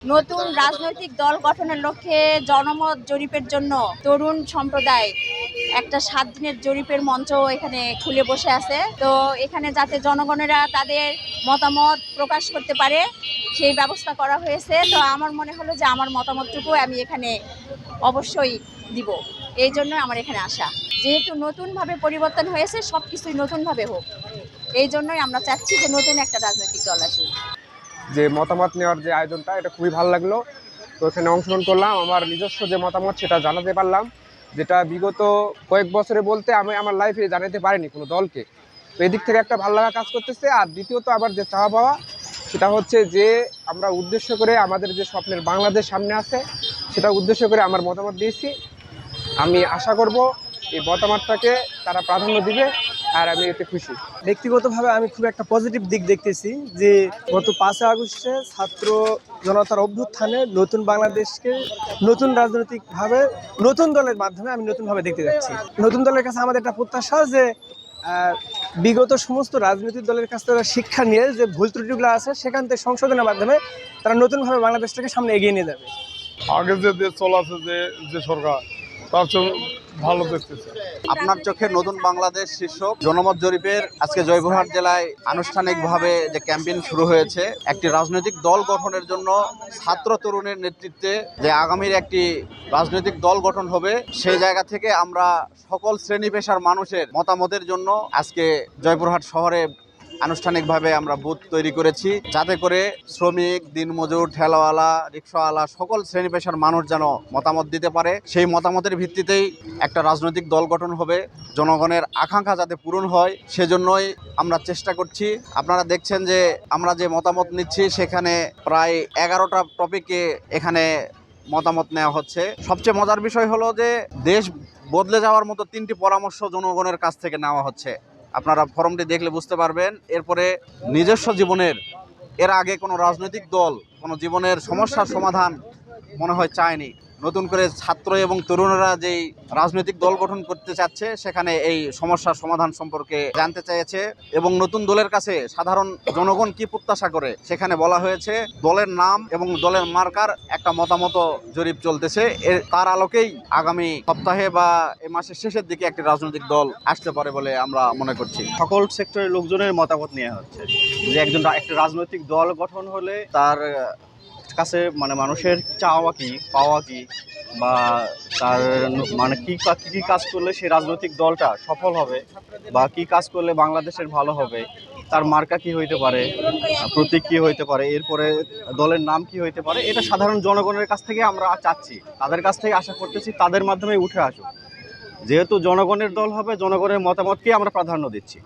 নতুন রাজনৈতিক দল গঠনের লক্ষ্যে জনমত জরিপের জন্য তরুণ সম্প্রদায় একটা 7 দিনের জরিপের মঞ্চ এখানে খুলে বসে আছে। তো এখানে যাতে জনগণেরা তাদের মতামত প্রকাশ করতে পারে সেই ব্যবস্থা করা হয়েছে। তো আমার মনে হলো যে আমার মতামতটুকু আমি এখানে অবশ্যই দিব, এই জন্য আমার এখানে আসা। যেহেতু নতুনভাবে পরিবর্তন হয়েছে, সব কিছুই নতুনভাবে হোক, এই জন্যই আমরা চাচ্ছি যে নতুন একটা রাজনৈতিক দল আসুক। যে মতামত নেওয়ার যে আয়োজনটা, এটা খুবই ভালো লাগলো। তো এখানে অংশগ্রহণ করলাম, আমার নিজস্ব যে মতামত সেটা জানাতে পারলাম, যেটা বিগত কয়েক বছরে বলতে আমি আমার লাইফে জানাতে পারিনি কোনো দলকে। তো এদিক থেকে একটা ভালো লাগা কাজ করতেছে। আর দ্বিতীয়ত আবার যে চাওয়া পাওয়া, সেটা হচ্ছে যে আমরা উদ্দেশ্য করে আমাদের যে স্বপ্নের বাংলাদেশ সামনে আছে, সেটা উদ্দেশ্য করে আমার মতামত দিয়েছি। আমি আশা করব এই মতামতটাকে তারা প্রাধান্য দিবে, আর আমি এতে খুশি। ব্যক্তিগতভাবে আমি খুব একটা পজিটিভ দিক দেখতেছি যে গত 5 আগস্টে ছাত্র জনতার অভ্যুত্থানে নতুন বাংলাদেশকে নতুন রাজনৈতিকভাবে নতুন দলের মাধ্যমে আমি নতুনভাবে দেখতে যাচ্ছি। নতুন দলের কাছে আমাদের একটা প্রত্যাশা যে বিগত সমস্ত রাজনৈতিক দলের কাছ থেকে শিক্ষা নিয়ে যে ভুল ত্রুটিগুলো আছে সেখান থেকে সংশোধনের মাধ্যমে তারা নতুনভাবে বাংলাদেশটাকে সামনে এগিয়ে নিয়ে যাবে। আগে যে দেশ চলাছে যে সরকার, তার চেয়ে ভালো দেখতেছে। আপনার চোখে নতুন বাংলাদেশ শীর্ষক জনমত জরিপের আজকে জয়পুরহাট জেলায় আনুষ্ঠানিকভাবে যে ক্যাম্পেইন শুরু হয়েছে, একটি রাজনৈতিক দল গঠনের জন্য ছাত্র তরুণের নেতৃত্বে যে আগামীর একটি রাজনৈতিক দল গঠন হবে, সেই জায়গা থেকে আমরা সকল শ্রেণী পেশার মানুষের মতামতের জন্য আজকে জয়পুরহাট শহরে আনুষ্ঠানিকভাবে আমরা বুথ তৈরি করেছি, যাতে করে শ্রমিক, দিনমজুর, ঠেলাওয়ালা, রিক্সাওয়ালা সকল শ্রেণী পেশার মানুষ যেন মতামত দিতে পারে। সেই মতামতের ভিত্তিতেই একটা রাজনৈতিক দল গঠন হবে, জনগণের আকাঙ্ক্ষা যাতে পূরণ হয় সেজন্যই আমরা চেষ্টা করছি। আপনারা দেখছেন যে আমরা যে মতামত নিচ্ছি সেখানে প্রায় 11টা টপিকে এখানে মতামত নেওয়া হচ্ছে। সবচেয়ে মজার বিষয় হলো যে দেশ বদলে যাওয়ার মতো 3টি পরামর্শ জনগণের কাছ থেকে নেওয়া হচ্ছে। আপনারা ফর্মটি দেখলে বুঝতে পারবেন। এরপরে নিজস্ব জীবনের, এর আগে কোনো রাজনৈতিক দল কোনো জীবনের সমস্যার সমাধান মনে হয় চায়নি। নতুন করে ছাত্র এবং তরুণরা যেই রাজনৈতিক দল গঠন করতে চাচ্ছে, সেখানে এই সমস্যার সমাধান সম্পর্কে জানতে চেয়েছে। এবং নতুন দলের কাছে সাধারণ জনগণ কি প্রত্যাশা করে সেখানে বলা হয়েছে দলের নাম এবং দলের মার্কার একটা মতামত জরিপ চলতেছে। তার আলোকেই আগামী সপ্তাহে বা এই মাসের শেষের দিকে একটি রাজনৈতিক দল আসতে পারে বলে আমরা মনে করছি। সকল সেক্টরের লোকজনের মতামত নেওয়া হচ্ছে যে একটা রাজনৈতিক দল গঠন হলে তার কাছে মানুষের চাওয়া কি, পাওয়া কি, বা তার কি কাজ করলে সেই রাজনৈতিক দলটা সফল হবে, বা কি কাজ করলে বাংলাদেশের ভালো হবে, তার মার্কা কি হইতে পারে, প্রতীক কি হইতে পারে, এরপরে দলের নাম কি হইতে পারে, এটা সাধারণ জনগণের কাছ থেকে আমরা চাচ্ছি, তাদের কাছ থেকে আশা করতেছি তাদের মাধ্যমে উঠে আসুক। যেহেতু জনগণের দল হবে, জনগণের মতামতকে আমরা প্রাধান্য দিচ্ছি।